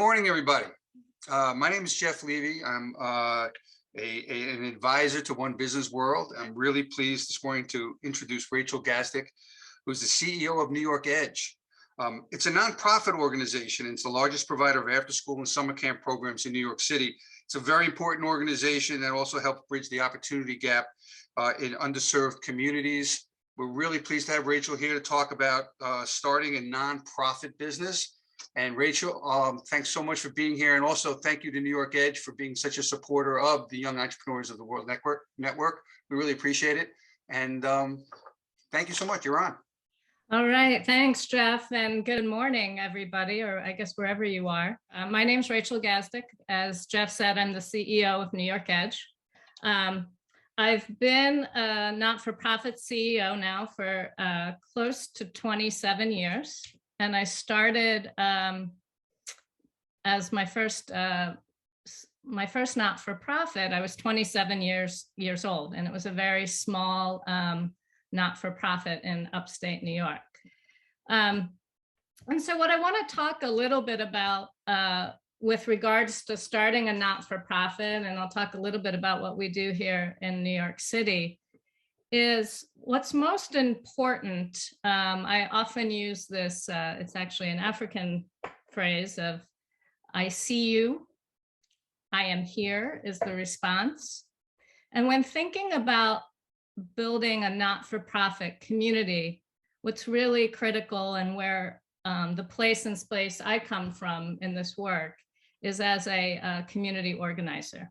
morning, everybody. My name is Jeff Levy. I'm an advisor to One Business World. I'm really pleased this morning to introduce Rachel Gazdick, who's the CEO of New York Edge. It's a nonprofit organization. And it's the largest provider of after-school and summer camp programs in New York City. It's a very important organization that also helps bridge the opportunity gap in underserved communities. We're really pleased to have Rachel here to talk about starting a nonprofit business. And Rachel, thanks so much for being here. And also thank you to New York Edge for being such a supporter of the Young Entrepreneurs of the World Network. We really appreciate it. And thank you so much. You're on. All right. Thanks, Jeff. And good morning, everybody, or I guess wherever you are. My name is Rachel Gazdick. As Jeff said, I'm the CEO of New York Edge. I've been a not-for-profit CEO now for close to 27 years. And I started as my first not-for-profit. I was 27 years old, and it was a very small not-for-profit in upstate New York. And so what I want to talk a little bit about with regards to starting a not-for-profit, and I'll talk a little bit about what we do here in New York City, is what's most important. I often use this, it's actually an African phrase of, I see you, I am here is the response. And when thinking about building a not-for-profit community, what's really critical and where the place and space I come from in this work is as a community organizer.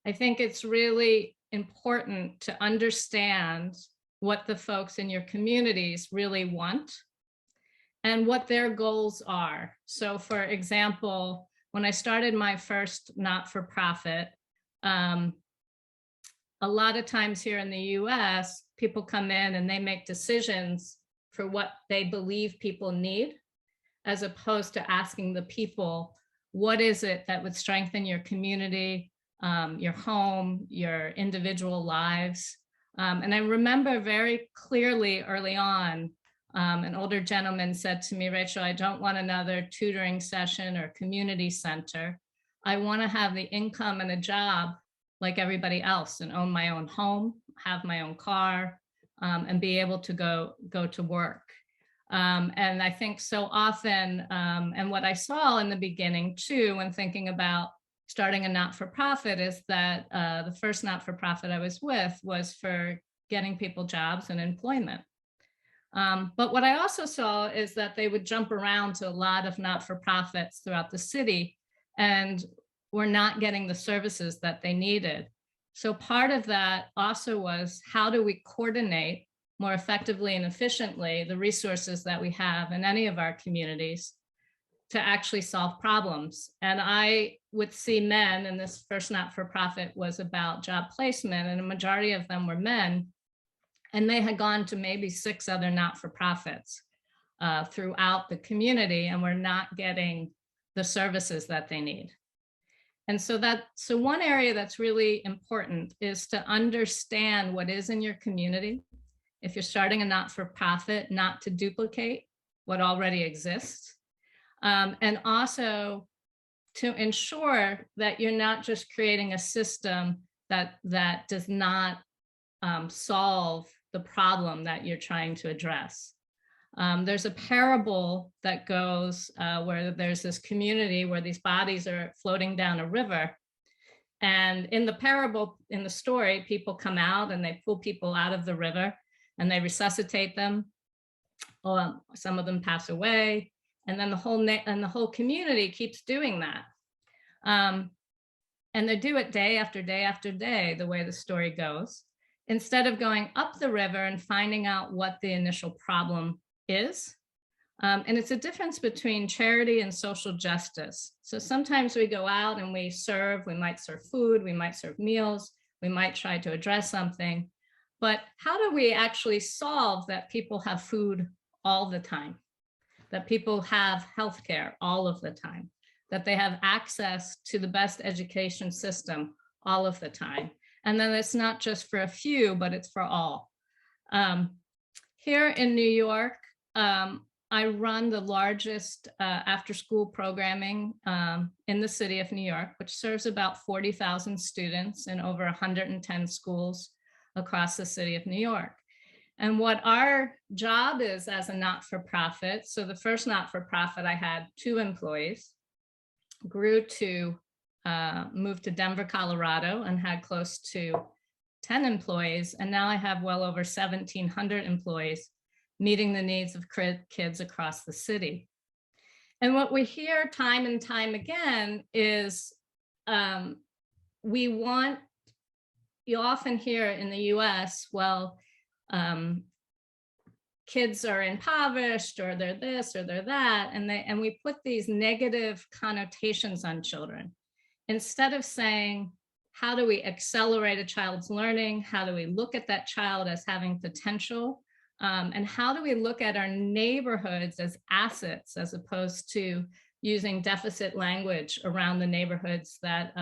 I think it's really important to understand what the folks in your communities really want and what their goals are. So for example, when I started my first not-for-profit, a lot of times here in the US, people come in and they make decisions for what they believe people need, as opposed to asking the people, what is it that would strengthen your community, your home, your individual lives. And I remember very clearly early on, an older gentleman said to me, Rachel, I don't want another tutoring session or community center. I want to have the income and a job like everybody else and own my own home, have my own car, and be able to go to work. And I think so often, and what I saw in the beginning too, when thinking about starting a not-for-profit, is that the first not-for-profit I was with was for getting people jobs and employment. But what I also saw is that they would jump around to a lot of not-for-profits throughout the city and were not getting the services that they needed. So part of that also was, how do we coordinate more effectively and efficiently the resources that we have in any of our communities to actually solve problems? And I would see men, and this first not-for-profit was about job placement, and a majority of them were men, and they had gone to maybe 6 other not-for-profits throughout the community and were not getting the services that they need. And so one area that's really important is to understand what is in your community. If you're starting a not-for-profit, not to duplicate what already exists. And also to ensure that you're not just creating a system that does not solve the problem that you're trying to address. There's a parable that goes where there's this community where these bodies are floating down a river. And in the parable, in the story, people come out and they pull people out of the river and they resuscitate them. Some of them pass away. And then the whole community keeps doing that. And they do it day after day after day, the way the story goes, instead of going up the river and finding out what the initial problem is. And it's a difference between charity and social justice. So sometimes we go out and we might serve food, we might serve meals, we might try to address something. But how do we actually solve that people have food all the time? That people have healthcare all of the time, that they have access to the best education system all of the time. And then it's not just for a few, but it's for all. Here in New York, I run the largest after-school programming in the city of New York, which serves about 40,000 students in over 110 schools across the city of New York. And what our job is as a not-for-profit, so the first not-for-profit, I had 2 employees, grew to moved to Denver, Colorado, and had close to 10 employees. And now I have well over 1,700 employees meeting the needs of kids across the city. And what we hear time and time again is you often hear in the US, well, kids are impoverished, or they're this or they're that, and we put these negative connotations on children instead of saying, how do we accelerate a child's learning? How do we look at that child as having potential? And how do we look at our neighborhoods as assets, as opposed to using deficit language around the neighborhoods that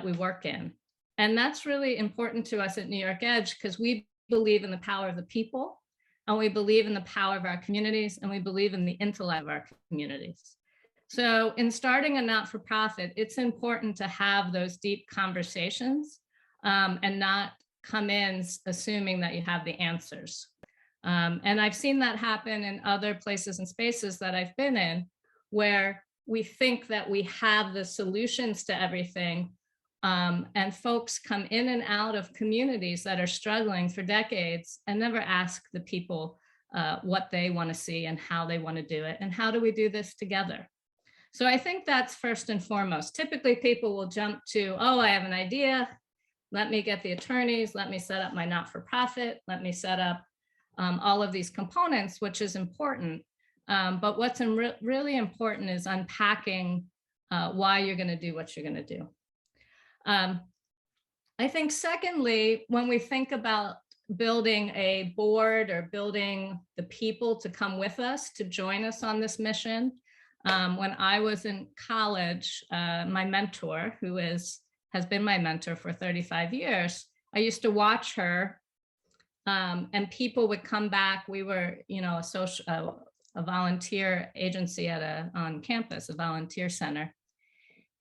we work in? And that's really important to us at New York Edge, because we believe in the power of the people, and we believe in the power of our communities, and we believe in the intellect of our communities. So in starting a not-for-profit, it's important to have those deep conversations and not come in assuming that you have the answers. And I've seen that happen in other places and spaces that I've been in, where we think that we have the solutions to everything. And folks come in and out of communities that are struggling for decades and never ask the people what they want to see and how they want to do it. And how do we do this together? So I think that's first and foremost. Typically, people will jump to, oh, I have an idea. Let me get the attorneys. Let me set up my not-for-profit. Let me set up all of these components, which is important. But what's really important is unpacking why you're going to do what you're going to do. I think secondly, when we think about building a board or building the people to come with us, to join us on this mission, when I was in college, my mentor, who has been my mentor for 35 years, I used to watch her, and people would come back. We were, a volunteer agency on campus, a volunteer center.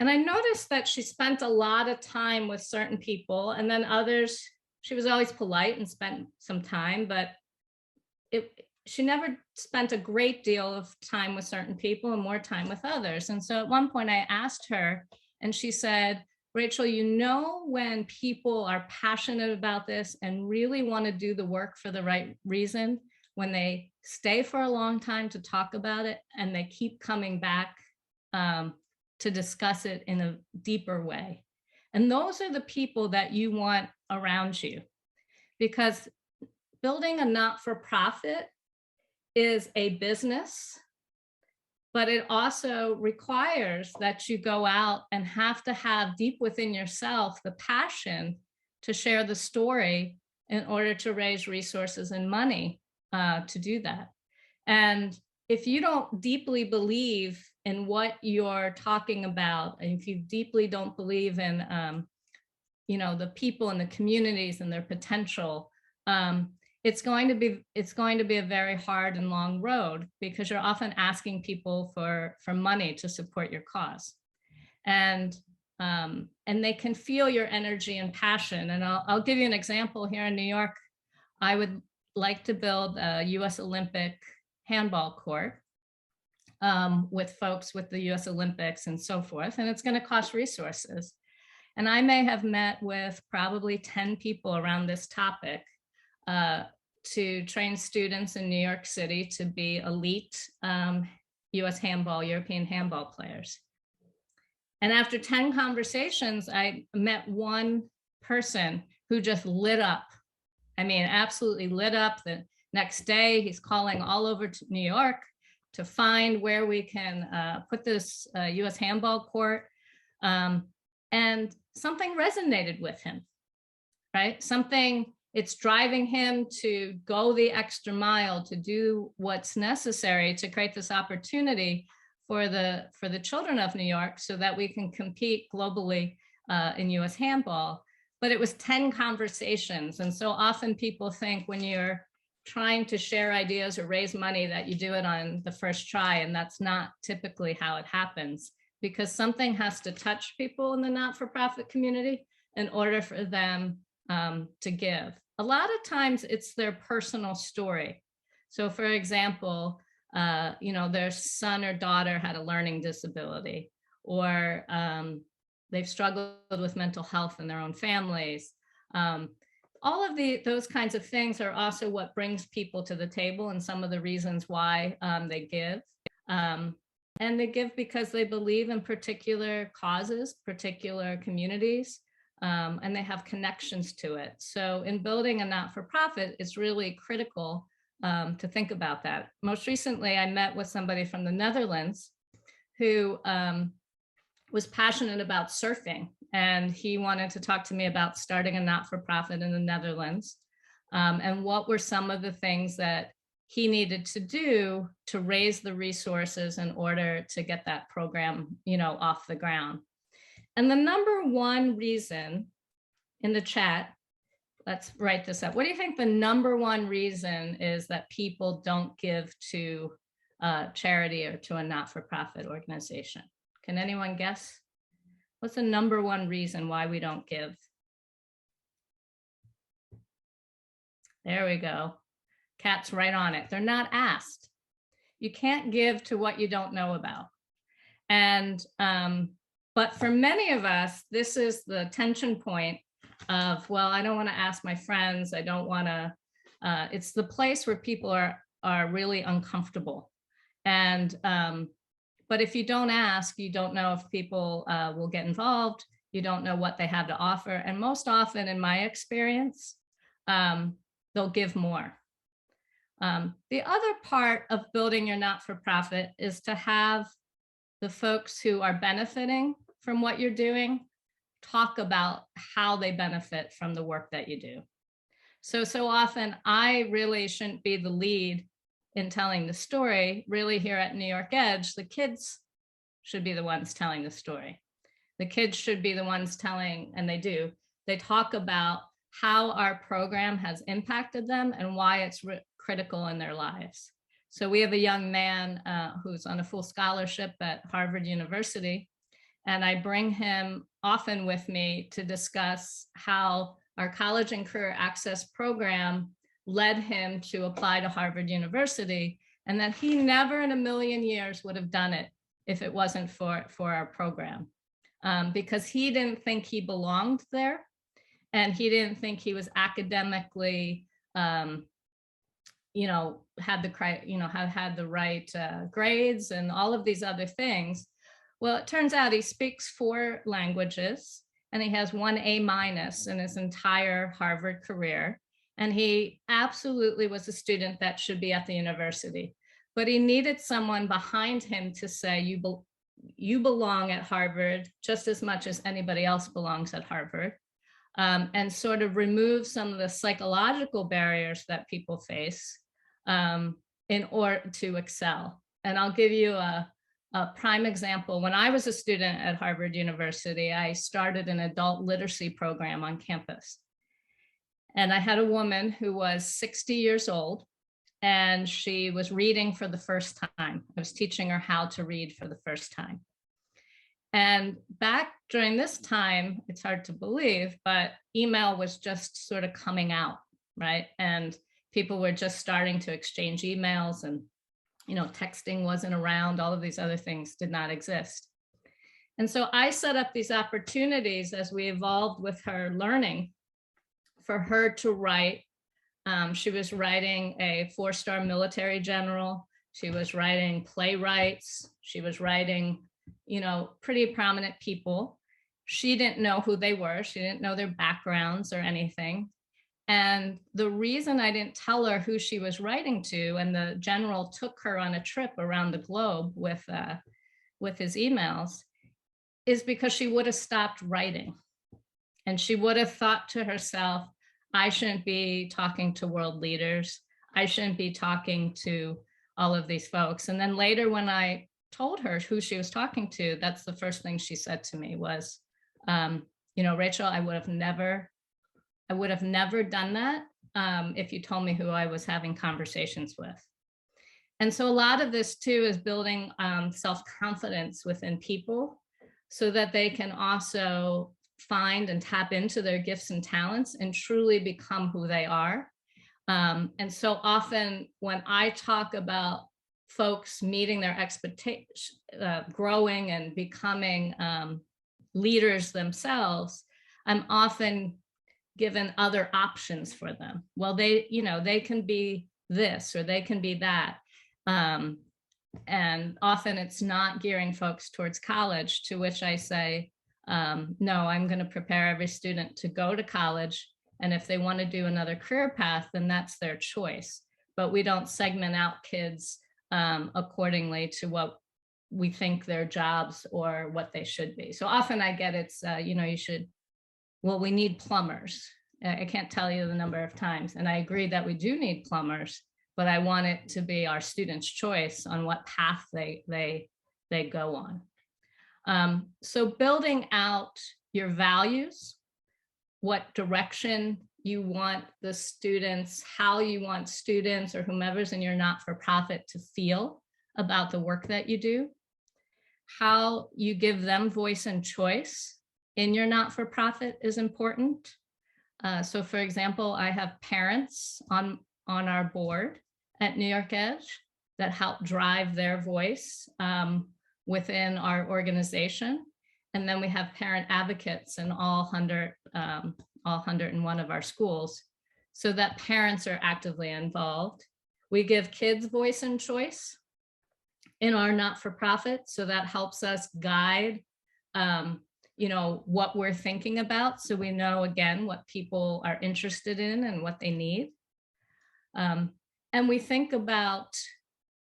And I noticed that she spent a lot of time with certain people, and then others, she was always polite and spent some time, but she never spent a great deal of time with certain people and more time with others. And so at one point I asked her, and she said, Rachel, when people are passionate about this and really want to do the work for the right reason, when they stay for a long time to talk about it and they keep coming back to discuss it in a deeper way. And those are the people that you want around you, because building a not-for-profit is a business, but it also requires that you go out and have to have deep within yourself the passion to share the story in order to raise resources and money to do that. And if you don't deeply believe in what you're talking about, and if you deeply don't believe in the people and the communities and their potential, it's going to be a very hard and long road, because you're often asking people for money to support your cause, and they can feel your energy and passion. And I'll give you an example. Here in New York, I would like to build a U.S. Olympic handball court with folks with the U.S. Olympics and so forth, and it's going to cost resources. And I may have met with probably 10 people around this topic to train students in New York City to be elite US European handball players. And after 10 conversations, I met one person who just lit up. I mean, absolutely lit up. The next day, he's calling all over to New York to find where we can put this US handball court. And something resonated with him, right? It's driving him to go the extra mile, to do what's necessary to create this opportunity for the children of New York, so that we can compete globally in US handball. But it was 10 conversations. And so often people think when you're trying to share ideas or raise money that you do it on the first try, and that's not typically how it happens, because something has to touch people in the not-for-profit community in order for them to give. A lot of times it's their personal story. So for example, their son or daughter had a learning disability, or they've struggled with mental health in their own families. All of those kinds of things are also what brings people to the table, and some of the reasons why they give. And they give because they believe in particular causes, particular communities, and they have connections to it. So in building a not-for-profit, it's really critical to think about that. Most recently, I met with somebody from the Netherlands who was passionate about surfing, and he wanted to talk to me about starting a not-for-profit in the Netherlands, and what were some of the things that he needed to do to raise the resources in order to get that program, off the ground. And the number one reason in the chat, let's write this up. What do you think the number one reason is that people don't give to charity or to a not-for-profit organization? Can anyone guess? What's the number one reason why we don't give? There we go. Cat's right on it. They're not asked. You can't give to what you don't know about. And, but for many of us, this is the tension point of, well, I don't want to ask my friends. I don't want to, it's the place where people are really uncomfortable. And, but if you don't ask, you don't know if people will get involved. You don't know what they have to offer. And most often, in my experience, they'll give more. The other part of building your not-for-profit is to have the folks who are benefiting from what you're doing talk about how they benefit from the work that you do. So often I really shouldn't be the lead in telling the story. Really, here at New York Edge, the kids should be the ones telling the story. The kids should be the ones telling, and they do. They talk about how our program has impacted them and why it's critical in their lives. So we have a young man who's on a full scholarship at Harvard University, and I bring him often with me to discuss how our college and career access program led him to apply to Harvard University, and that he never in a million years would have done it if it wasn't for our program, because he didn't think he belonged there, and he didn't think he was academically, had the right grades and all of these other things. Well, it turns out he speaks 4 languages, and he has 1 A- in his entire Harvard career. And he absolutely was a student that should be at the university, but he needed someone behind him to say, you belong at Harvard just as much as anybody else belongs at Harvard, and sort of remove some of the psychological barriers that people face in order to excel. And I'll give you a prime example. When I was a student at Harvard University, I started an adult literacy program on campus. And I had a woman who was 60 years old, and she was reading for the first time. I was teaching her how to read for the first time. And back during this time, it's hard to believe, but email was just sort of coming out, right? And people were just starting to exchange emails, and texting wasn't around. All of these other things did not exist. And so I set up these opportunities as we evolved with her learning for her to write. She was writing a 4-star military general. She was writing playwrights. She was writing, pretty prominent people. She didn't know who they were. She didn't know their backgrounds or anything. And the reason I didn't tell her who she was writing to, and the general took her on a trip around the globe with his emails, is because she would have stopped writing. And she would have thought to herself, I shouldn't be talking to world leaders. I shouldn't be talking to all of these folks. And then later, when I told her who she was talking to, that's the first thing she said to me was, Rachel, I would have never done that if you told me who I was having conversations with. And so a lot of this too is building self-confidence within people so that they can also find and tap into their gifts and talents and truly become who they are. And so often when I talk about folks meeting their expectations, growing and becoming leaders themselves, I'm often given other options for them. Well, they can be this or they can be that. And often it's not gearing folks towards college, to which I say, no, I'm going to prepare every student to go to college. And if they want to do another career path, then that's their choice. But we don't segment out kids accordingly to what we think their jobs or what they should be. So often I get we need plumbers. I can't tell you the number of times. And I agree that we do need plumbers, but I want it to be our students' choice on what path they go on. So building out your values, what direction you want the students, how you want students or whomever's in your not-for-profit to feel about the work that you do, how you give them voice and choice in your not-for-profit is important. So for example, I have parents on our board at New York Edge that help drive their voice within our organization. And then we have parent advocates in all 101 of our schools so that parents are actively involved. We give kids voice and choice in our not-for-profit, so that helps us guide what we're thinking about, so we know again what people are interested in and what they need. And we think about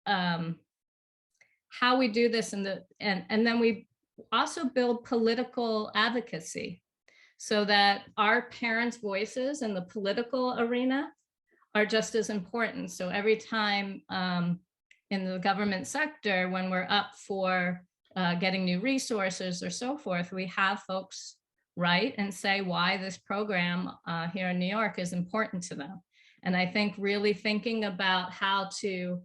how we do this and then we also build political advocacy so that our parents' voices in the political arena are just as important. So every time in the government sector, when we're up for getting new resources or so forth, we have folks write and say why this program here in New York is important to them. And I think really thinking about how to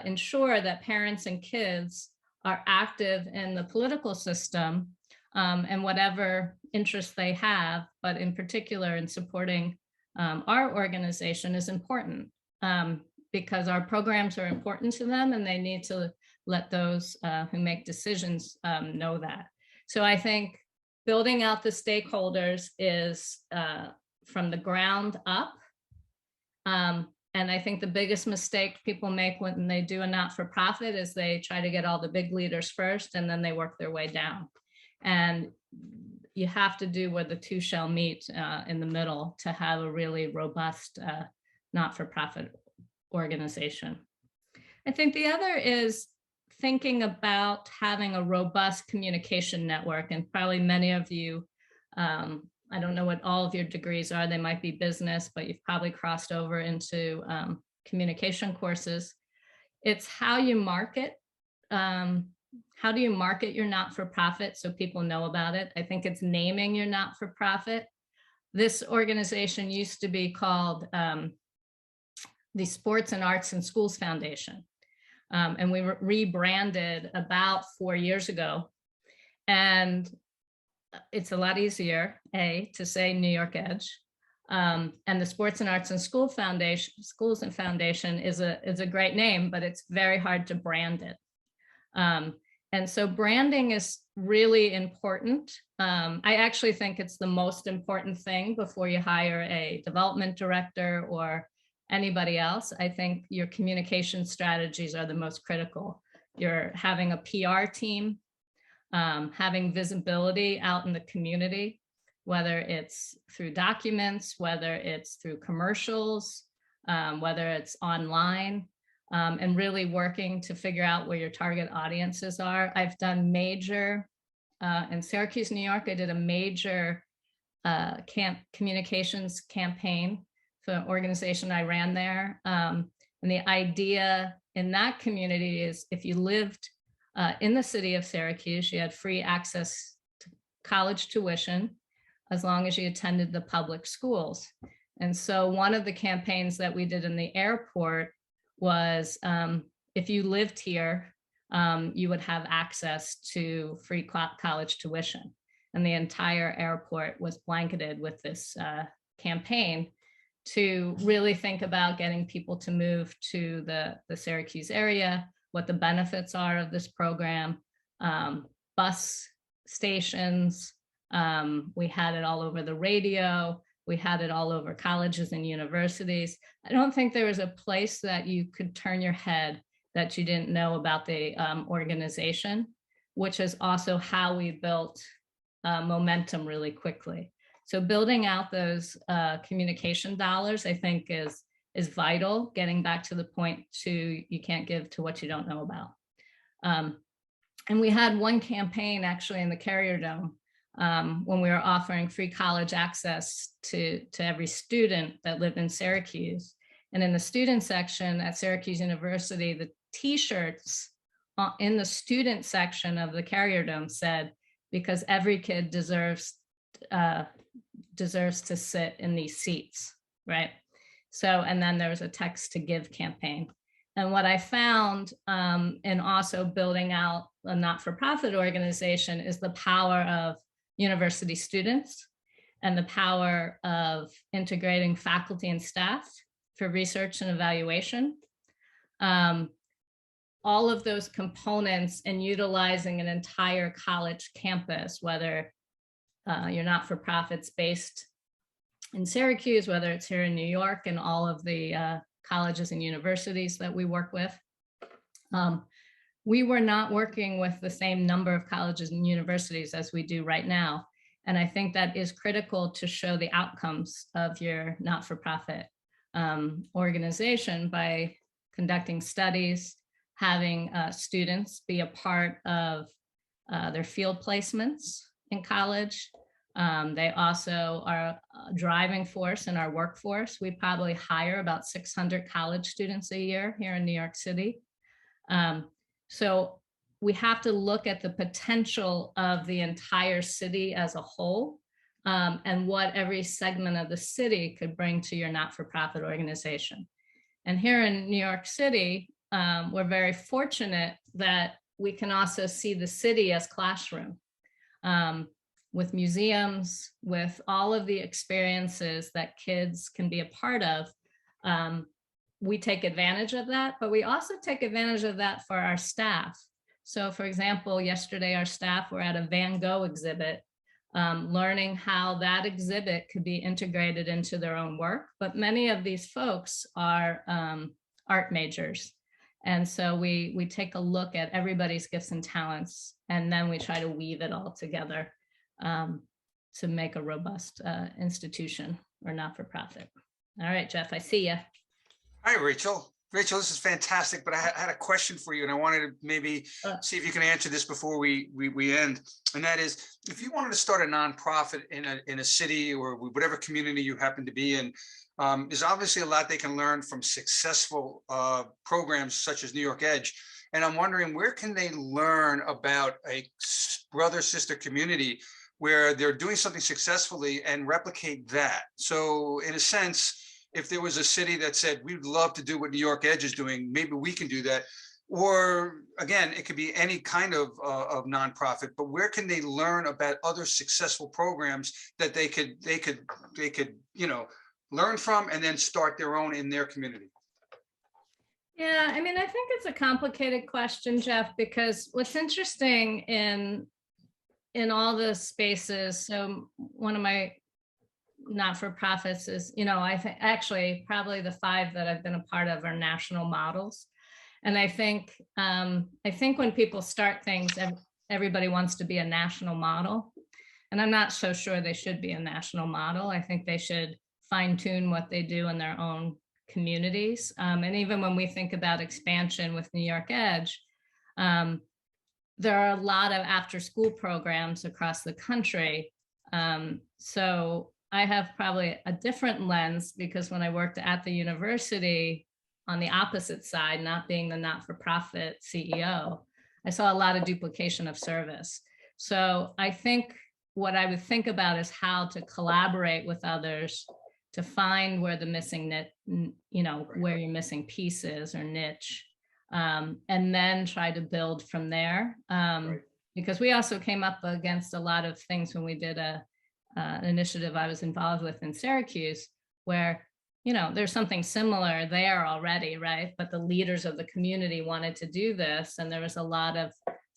ensure that parents and kids are active in the political system and whatever interests they have, but in particular in supporting our organization is important because our programs are important to them and they need to let those who make decisions know that. So I think building out the stakeholders is from the ground up. And I think the biggest mistake people make when they do a not-for-profit is they try to get all the big leaders first and then they work their way down. And you have to do where the two shall meet in the middle to have a really robust not-for-profit organization. I think the other is thinking about having a robust communication network, and probably many of you, I don't know what all of your degrees are, they might be business, but you've probably crossed over into communication courses. It's how you market. How do you market your not-for-profit so people know about it? I think it's naming your not-for-profit. This organization used to be called the Sports and Arts and Schools Foundation. And we rebranded about 4 years ago. And it's a lot easier, to say New York Edge. And the Sports and Arts and Schools and Foundation is a great name, but it's very hard to brand it. And so branding is really important. I actually think it's the most important thing before you hire a development director or anybody else. I think your communication strategies are the most critical. You're having a PR team, having visibility out in the community, whether it's through documents, whether it's through commercials, whether it's online, and really working to figure out where your target audiences are. I've done major, in Syracuse, New York, I did a major communications campaign for an organization I ran there. And the idea in that community is if you lived in the city of Syracuse, you had free access to college tuition as long as you attended the public schools. And so one of the campaigns that we did in the airport was, if you lived here, you would have access to free college tuition. And the entire airport was blanketed with this campaign to really think about getting people to move to the Syracuse area, what the benefits are of this program, bus stations. We had it all over the radio. We had it all over colleges and universities. I don't think there was a place that you could turn your head that you didn't know about the organization, which is also how we built momentum really quickly. So building out those communication dollars, I think is vital, getting back to the point to you can't give to what you don't know about. And we had one campaign actually in the Carrier Dome when we were offering free college access to every student that lived in Syracuse. And in the student section at Syracuse University, the t-shirts in the student section of the Carrier Dome said, because every kid deserves to sit in these seats, right? So, and then there was a text to give campaign. And what I found in also building out a not-for-profit organization is the power of university students and the power of integrating faculty and staff for research and evaluation. All of those components and utilizing an entire college campus, whether you're not-for-profits based in Syracuse, whether it's here in New York and all of the colleges and universities that we work with. We were not working with the same number of colleges and universities as we do right now. And I think that is critical to show the outcomes of your not-for-profit organization by conducting studies, having students be a part of their field placements in college. They also are a driving force in our workforce. We probably hire about 600 college students a year here in New York City. So we have to look at the potential of the entire city as a whole and what every segment of the city could bring to your not-for-profit organization. And here in New York City, we're very fortunate that we can also see the city as classroom. With museums, with all of the experiences that kids can be a part of, we take advantage of that, but we also take advantage of that for our staff. So for example, yesterday our staff were at a Van Gogh exhibit, learning how that exhibit could be integrated into their own work. But many of these folks are art majors. And so we take a look at everybody's gifts and talents, and then we try to weave it all together to make a robust institution or not-for-profit. All right, Jeff, I see you. Hi, Rachel. Rachel, this is fantastic, but I had a question for you, and I wanted to maybe see if you can answer this before we end. And that is, if you wanted to start a nonprofit in a city or whatever community you happen to be in, there's obviously a lot they can learn from successful programs such as New York Edge. And I'm wondering, where can they learn about a brother-sister community where they're doing something successfully and replicate that? So in a sense, if there was a city that said, we'd love to do what New York Edge is doing, maybe we can do that. Or again, it could be any kind of nonprofit, but where can they learn about other successful programs that they could, learn from and then start their own in their community? Yeah, I mean, I think it's a complicated question, Jeff, because what's interesting in all the spaces, so one of my not-for-profits is, I think actually probably the 5 that I've been a part of are national models. And I think when people start things, everybody wants to be a national model. And I'm not so sure they should be a national model. I think they should fine-tune what they do in their own communities. And even when we think about expansion with New York Edge, there are a lot of after-school programs across the country. So I have probably a different lens, because when I worked at the university on the opposite side, not being the not-for-profit CEO, I saw a lot of duplication of service. So I think what I would think about is how to collaborate with others to find where the missing where your missing piece is or niche, and then try to build from there. Because we also came up against a lot of things when we did an initiative I was involved with in Syracuse, where there's something similar there already, right? But the leaders of the community wanted to do this, and there was a lot of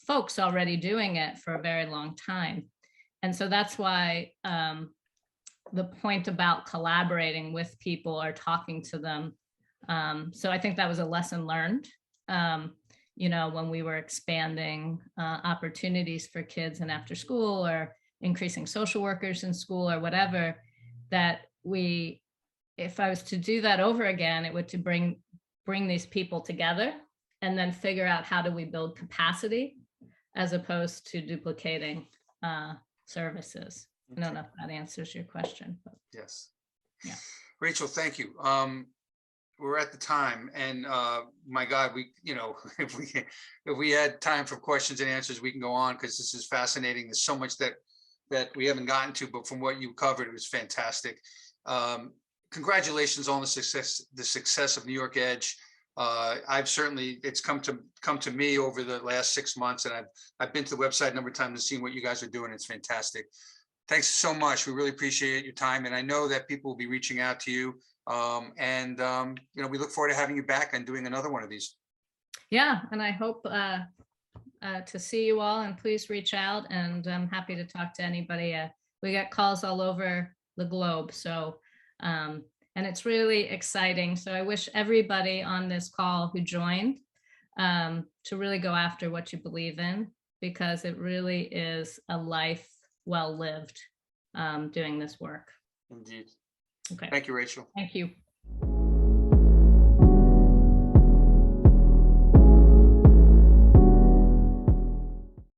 folks already doing it for a very long time. And so that's why the point about collaborating with people or talking to them. So I think that was a lesson learned, when we were expanding opportunities for kids and after school, or increasing social workers in school or whatever, that if I was to do that over again, it would to bring these people together and then figure out how do we build capacity as opposed to duplicating services. I don't know if that answers your question. But yes. Yeah. Rachel, thank you. We're at the time, and my God, if we had time for questions and answers, we can go on, because this is fascinating. There's so much that we haven't gotten to, but from what you covered, it was fantastic. Congratulations on the success of New York Edge. It's come to me over the last 6 months, and I've been to the website a number of times and seen what you guys are doing. It's fantastic. Thanks so much. We really appreciate your time, and I know that people will be reaching out to you. We look forward to having you back and doing another one of these. Yeah, and I hope to see you all, and please reach out, and I'm happy to talk to anybody. We get calls all over the globe, so and it's really exciting. So I wish everybody on this call who joined to really go after what you believe in, because it really is a life well lived doing this work. Indeed. Okay. Thank you, Rachel. Thank you.